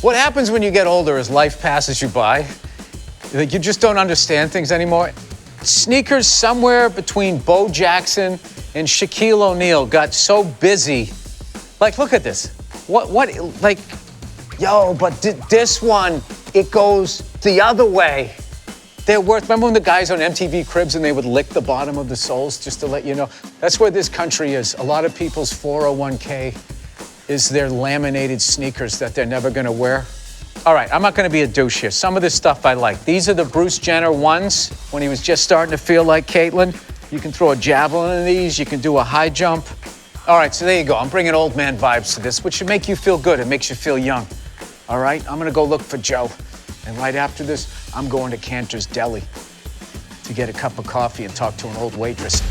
What happens when you get older as life passes you by? Like you just don't understand things anymore. Sneakers somewhere between Bo Jackson and Shaquille O'Neal got so busy. Like, look at this. Like, yo, but this one, it goes the other way. They're worth, remember when the guys on MTV Cribs and they would lick the bottom of the soles just to let you know? That's where this country is. A lot of people's 401k is their laminated sneakers that they're never gonna wear. All right, I'm not gonna be a douche here. Some of this stuff I like. These are the Bruce Jenner ones when he was just starting to feel like Caitlyn. You can throw a javelin in these, you can do a high jump. All right, so there you go. I'm bringing old man vibes to this, which should make you feel good. It makes you feel young. All right, I'm gonna go look for Joe. And right after this, I'm going to Cantor's Deli to get a cup of coffee and talk to an old waitress.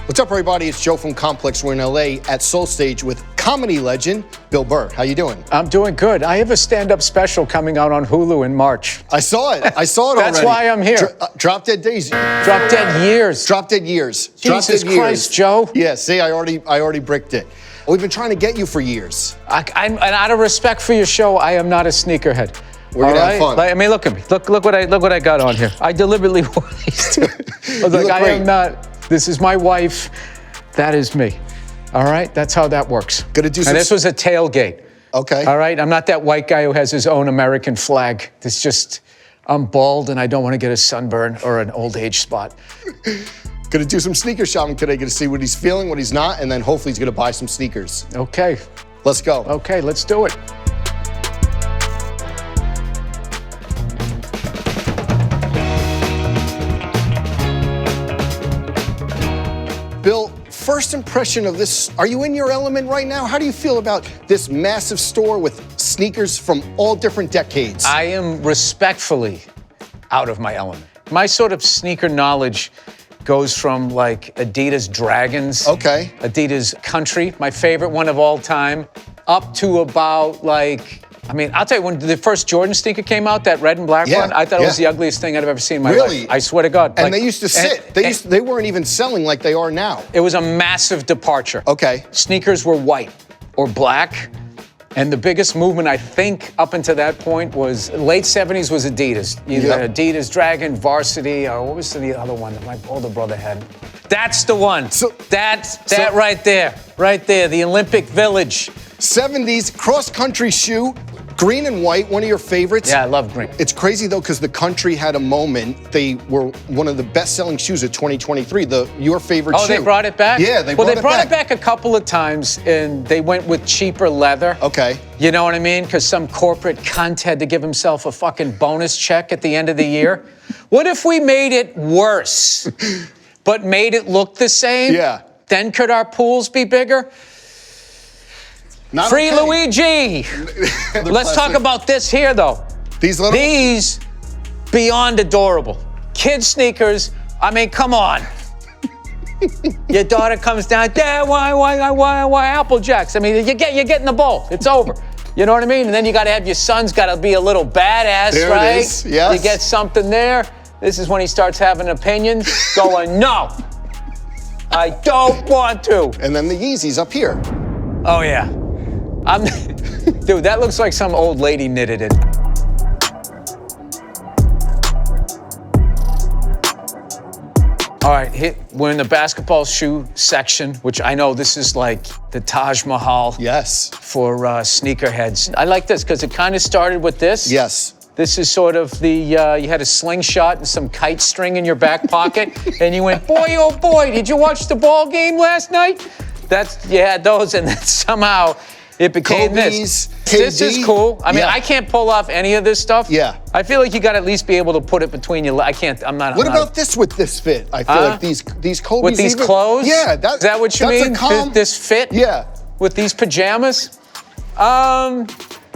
What's up, everybody? It's Joe from Complex. We're in LA at SoleStage with comedy legend Bill Burr. How you doing? I'm doing good. I have a stand-up special coming out on Hulu in March. I saw it. I saw it That's already. why I'm here. Drop Dead Days. Drop Dead Years. Drop Dead Years. Jesus Christ, Joe. Yeah, see, I already bricked it. We've been trying to get you for years. And out of respect for your show, I am not a sneakerhead. We're gonna have fun. Like, I mean, look at me. Look what I got on here. I deliberately wore these two. I was like, I am not. This is my wife. That is me. All right, that's how that works. Gonna do some. And this was a tailgate. Okay. All right, I'm not that white guy who has his own American flag. It's just, I'm bald and I don't want to get a sunburn or an old age spot. Gonna do some sneaker shopping today. Gonna see what he's feeling, what he's not, and then hopefully he's gonna buy some sneakers. Okay. Let's go. Okay, let's do it. Bill, first impression of this, are you in your element right now? How do you feel about this massive store with sneakers from all different decades? I am respectfully out of my element. My sort of sneaker knowledge goes from like Adidas Dragons, Okay. Adidas Country, my favorite one of all time, up to about like, I mean, I'll tell you, when the first Jordan sneaker came out, that red and black one, I thought it was the ugliest thing I'd ever seen in my life. I swear to God. And like, they used to sit. They weren't even selling like they are now. It was a massive departure. Okay. Sneakers were white or black. And the biggest movement, I think, up until that point was late 70s was Adidas. Either Adidas Dragon, Varsity, or what was the other one that my older brother had? That's the one. That right there. Right there, the Olympic Village. 70s cross-country shoe, green and white, one of your favorites. Yeah, I love green. It's crazy, though, because the country had a moment. They were one of the best-selling shoes of 2023, your favorite shoe. Oh, they brought it back? Yeah, they brought it back. Well, they brought it back a couple of times, and they went with cheaper leather. Okay. You know what I mean? Because some corporate cunt had to give himself a fucking bonus check at the end of the year. What if we made it worse, but made it look the same? Yeah. Then could our pools be bigger? Not Free okay. Luigi. Let's talk about this here, though. These, beyond adorable. Kid sneakers, I mean, come on. Your daughter comes down, Dad, why Apple Jacks? I mean, you're getting the bowl. It's over. You know what I mean? And then you got to have your son's got to be a little badass, there right? It is. Yes. You get something there. This is when he starts having opinions, going, no, I don't want to. And then the Yeezys up here. Oh, yeah. Dude, that looks like some old lady knitted it. All right, we're in the basketball shoe section, which I know this is like the Taj Mahal. Yes. For sneakerheads. I like this because it kind of started with this. Yes. This is sort of the, you had a slingshot and some kite string in your back pocket, and you went, boy, oh boy, did you watch the ball game last night? You had those, and then somehow it became Kobe's, this. KD. This is cool. I mean, I can't pull off any of this stuff. Yeah. I feel like you got to at least be able to put it between your legs. What about this with this fit? I feel like these Kobe's. With these clothes? Yeah. Is that what you mean? This fit? Yeah. With these pajamas?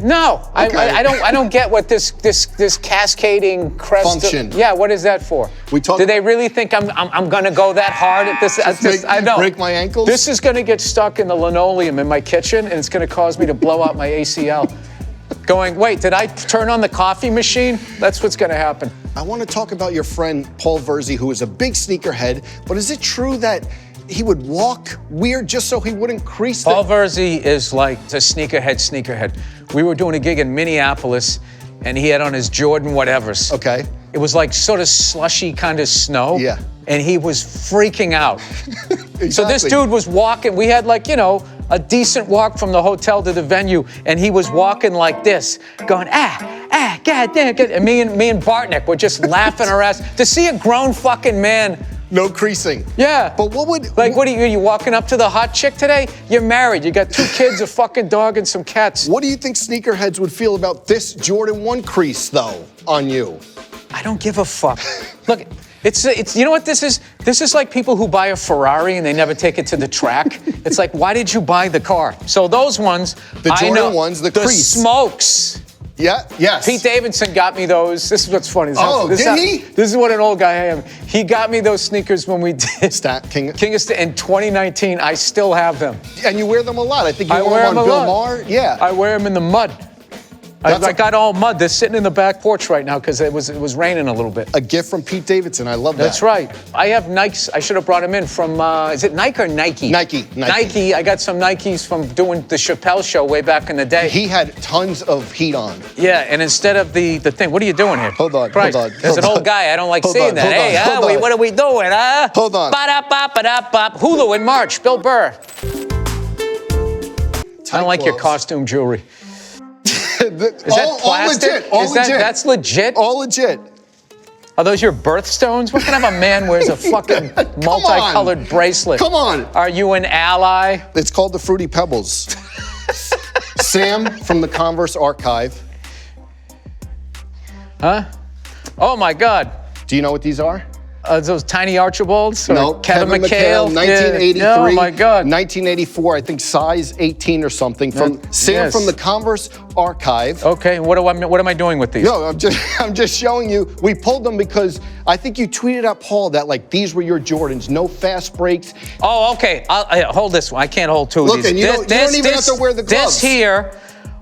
No, Okay. I don't get what this cascading crest function. Yeah, what is that for? Do they really think I'm gonna go that hard at this? I know. Break my ankles. This is gonna get stuck in the linoleum in my kitchen, and it's gonna cause me to blow out my ACL. Going, wait, did I turn on the coffee machine? That's what's gonna happen. I want to talk about your friend Paul Verzi, who is a big sneakerhead. But is it true that he would walk weird just so he wouldn't crease Paul Verzi is like a sneakerhead. We were doing a gig in Minneapolis, and he had on his Jordan whatevers. Okay. It was like sort of slushy kind of snow. Yeah. And he was freaking out. Exactly. So this dude was walking. We had like, you know, a decent walk from the hotel to the venue, and he was walking like this, going, god damn. And me and Bartnick were just laughing our ass. To see a grown fucking man. No creasing. Yeah. But what would... Like, what are you walking up to the hot chick today? You're married. You got 2 kids, a fucking dog, and some cats. What do you think sneakerheads would feel about this Jordan 1 crease, though, on you? I don't give a fuck. Look, it's you know what this is? This is like people who buy a Ferrari and they never take it to the track. It's like, why did you buy the car? So those ones, the Jordan I know, ones, the The crease. Smokes. Yeah, yes. Pete Davidson got me those. This is what's funny. Did he? This is what an old guy I am. He got me those sneakers when we did King of in 2019. I still have them. And you wear them a lot. I think you I wore wear them on them a Bill lot. Maher. Yeah. I wear them in the mud. I got all mud. They're sitting in the back porch right now because it was raining a little bit. A gift from Pete Davidson. I love that. That's right. I have Nikes. I should have brought them in from, is it Nike or Nike? Nike. I got some Nikes from doing the Chappelle show way back in the day. He had tons of heat on. Yeah, and instead of the thing, what are you doing here? Hold on. There's an old guy. I don't like seeing that. Hey, what are we doing, huh? Hold on. Ba-da-ba-ba-da-ba. Hulu in March. Bill Burr. I don't like your costume jewelry. Is that plastic? All legit. That's legit? All legit. Are those your birthstones? What kind of a man wears a fucking multicolored bracelet? Come on. Are you an ally? It's called the Fruity Pebbles. Sam from the Converse archive. Huh? Oh my God. Do you know what these are? Those tiny Archibalds? No, Kevin McHale, 1983. Yeah. Oh my God. 1984, I think size 18 or something. From Sam from the Converse archive. Okay, what am I doing with these? No, I'm just showing you. We pulled them because I think you tweeted at Paul that like these were your Jordans, no fast breaks. Oh, okay. I'll hold this one. I can't hold 2 of these. Look, and you don't even have to wear the gloves. This here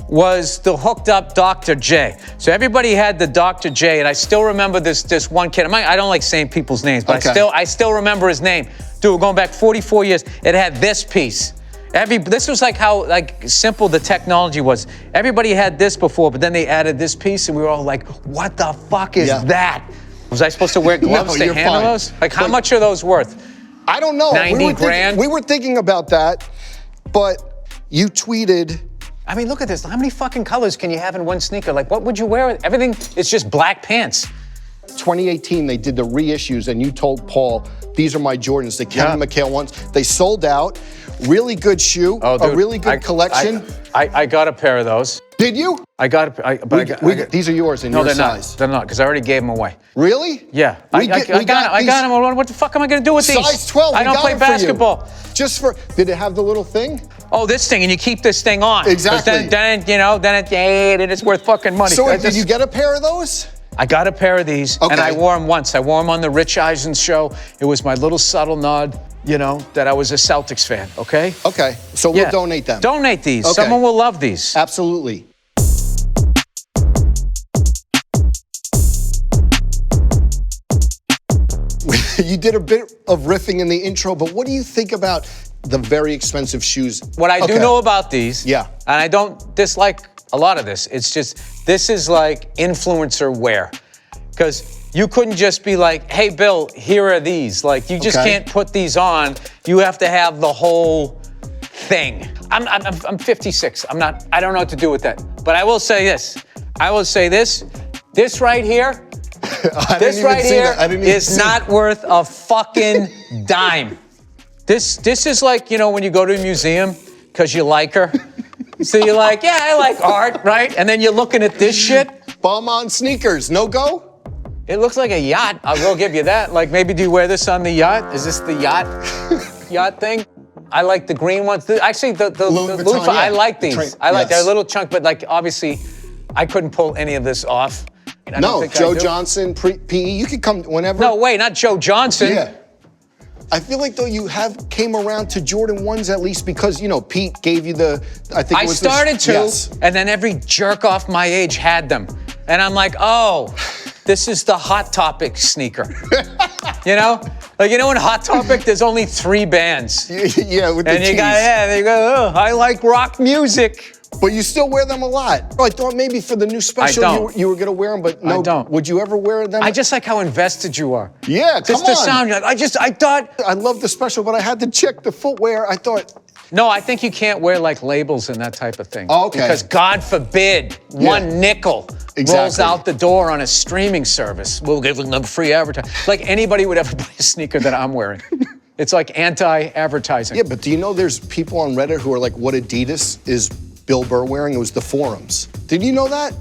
was the hooked up Dr. J. So everybody had the Dr. J, and I still remember this one kid. I don't like saying people's names, but I still remember his name. Dude, we're going back 44 years. It had this piece. This was like how simple the technology was. Everybody had this before, but then they added this piece, and we were all like, what the fuck is that? Was I supposed to wear gloves to handle those? Like, how much are those worth? I don't know. 90 grand? We were thinking about that, but you tweeted. I mean, look at this. How many fucking colors can you have in one sneaker? Like, what would you wear? Everything is just black pants. 2018, they did the reissues, and you told Paul, these are my Jordans, the Kevin McHale ones. They sold out. Really good shoe, a really good collection. I got a pair of those. Did you? I got these are yours in your size. They're not, because I already gave them away. Really? Yeah. I got them. What the fuck am I going to do with these? Size 12. I don't play basketball. Did it have the little thing? Oh, this thing, and you keep this thing on. Exactly. Then it's worth fucking money. So did you get a pair of those? I got a pair of these, and I wore them once. I wore them on the Rich Eisen show. It was my little subtle nod, that I was a Celtics fan, okay? Okay, so we'll donate them. Donate these. Okay. Someone will love these. Absolutely. You did a bit of riffing in the intro, but what do you think about the very expensive shoes? What I do know about these, and I don't dislike a lot of this, it's just, this is like influencer wear. Because you couldn't just be like, hey, Bill, here are these. Like, you just can't put these on. You have to have the whole thing. I'm 56. I don't know what to do with that. But I will say this. This right here, is not worth a fucking dime. This is like, when you go to a museum because you like her. So you're like, yeah, I like art, right? And then you're looking at this shit. Bum on sneakers, no go? It looks like a yacht. I will give you that. Like, maybe do you wear this on the yacht? Is this the yacht thing? I like the green ones. Actually, the Louis Vuitton, I like these. They're a little chunk, but like, obviously, I couldn't pull any of this off. No, Joe Johnson, PE, you can come whenever. No, wait, not Joe Johnson. Yeah. I feel like, though, you came around to Jordan 1s at least because, Pete gave you I started to, and then every jerk off my age had them. And I'm like, oh, this is the Hot Topic sneaker. Like, you know, in Hot Topic, there's only 3 bands. Yeah, with the And you tees. got, yeah, they go, oh, I like rock music. But you still wear them a lot. I thought maybe for the new special don't. you were gonna wear them, but no. I don't. Would you ever wear them? I just like how invested you are. Yeah, come Just the on. sound. You're like, I thought. I love the special, but I had to check the footwear. I thought, No, I think you can't wear like labels and that type of thing. Oh, okay. Because God forbid one nickel rolls Exactly. out the door on a streaming service. We'll give them free advertising. Like anybody would ever buy a sneaker that I'm wearing. It's like anti-advertising. yeah, but do you know there's people on Reddit who are like, what Adidas is Bill Burr wearing? It was the forums. Did you know that?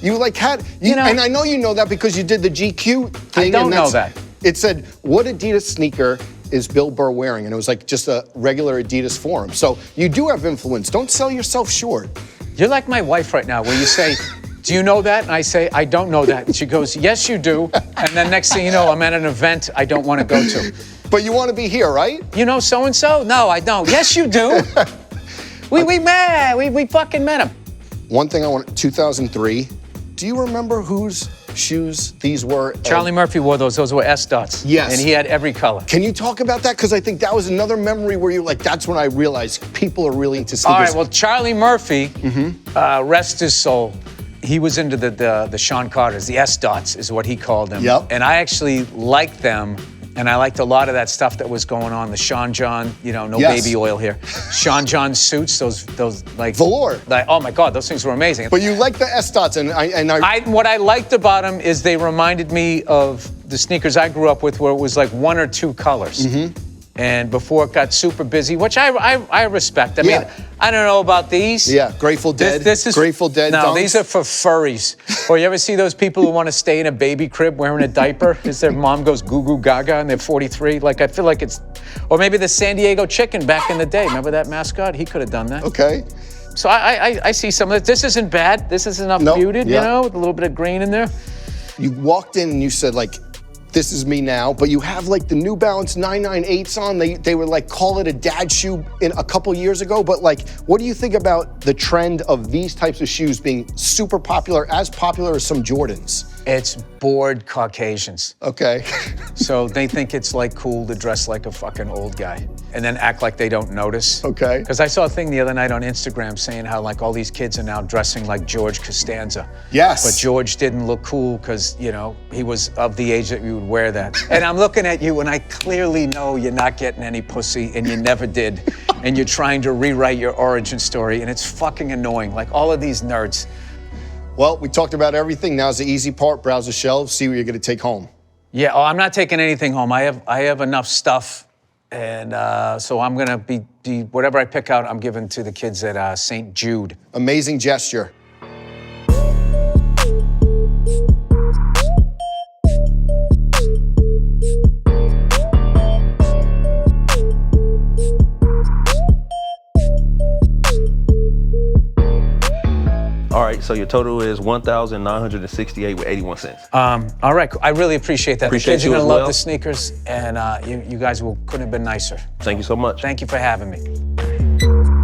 You like had, You know- and I know you know that because you did the GQ thing. don't and know that's- that. It said, what Adidas sneaker is Bill Burr wearing? And it was like just a regular Adidas forum. So you do have influence. Don't sell yourself short. You're like my wife right now, where you say, do you know that? And I say, I don't know that. And she goes, yes, you do. And then next thing you know, I'm at an event I don't want to go to. But you want to be here, right? You know so-and-so? No, I don't. Yes, you do. We fucking met him. One thing I want, 2003. Do you remember whose shoes these were? Charlie Murphy wore those. Those were S dots. Yes. And he had every color. Can you talk about that? Because I think that was another memory where you're like, that's when I realized people are really into sneakers. All right, well, Charlie Murphy, rest his soul, he was into the Sean Carters. The S dots is what he called them. Yep. And I actually liked them. And I liked a lot of that stuff that was going on. The Sean John, you know, no Yes. baby oil here. Sean John suits, those like Velour. Like, oh my God, those things were amazing. But you like the S dots, and What I liked about them is they reminded me of the sneakers I grew up with, where it was like 1 or 2 colors. And before it got super busy, which I respect. I mean, Yeah. I don't know about these. yeah, Grateful Dead. This is Grateful Dead. No, dunks. these are for furries. Or you ever see those people who want to stay in a baby crib wearing a diaper as their mom goes goo goo gaga and they're 43? Like, I feel like it's, or maybe the San Diego Chicken back in the day. Remember that mascot? He could have done that. Okay. So I see some of it. This isn't bad. This is enough Nope, muted, yeah. you know, with a little bit of green in there. You walked in and you said like, this is me now, but you have like the New Balance 998s on. They were like, call it a dad shoe in a couple years ago. But like, what do you think about the trend of these types of shoes being super popular, as popular as some Jordans? It's bored Caucasians. Okay. So they think it's like cool to dress like a fucking old guy and then act like they don't notice. Okay. Because I saw a thing the other night on Instagram saying how like all these kids are now dressing like George Costanza. Yes. But George didn't look cool because, you know, he was of the age that you would wear that. And I'm looking at you and I clearly know you're not getting any pussy and you never did. And you're trying to rewrite your origin story and it's fucking annoying. Like all of these nerds. Well, we talked about everything. Now's the easy part. Browse the shelves, see what you're gonna take home. Yeah, oh, I'm not taking anything home. I have enough stuff, and so I'm gonna be whatever I pick out. I'm giving to the kids at St. Jude. Amazing gesture. All right, so your total is $1,968 with 81 cents. All right, I really appreciate that. Appreciate the kids are you gonna as love well. the sneakers, and you guys couldn't have been nicer. Thank you so much. Thank you for having me.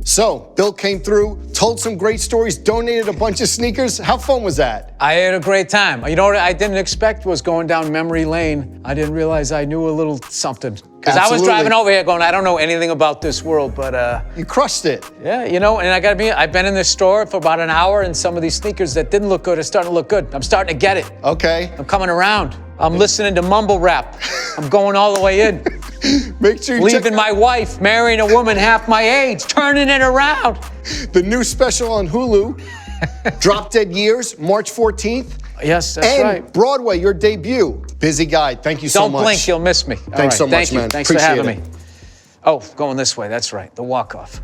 So, Bill came through, told some great stories, donated a bunch of sneakers. How fun was that? I had a great time. You know what I didn't expect was going down memory lane. I didn't realize I knew a little something. Because I was Absolutely. driving over here going, I don't know anything about this world, but You crushed it. yeah, you know, and I've been in this store for about an hour and some of these sneakers that didn't look good are starting to look good. I'm starting to get it. Okay. I'm coming around. I'm listening to mumble rap. I'm going all the way in. Make sure you check Leaving my wife, marrying a woman half my age, turning it around. the new special on Hulu, Drop Dead Years, March 14th. Yes, that's and right. Broadway, your debut. Busy guy. Thank you so Don't much. blink, you'll miss me. All Thanks so much, Thank you. man. Thanks for Appreciate having it. me. Oh, going this way. That's right. The walk-off.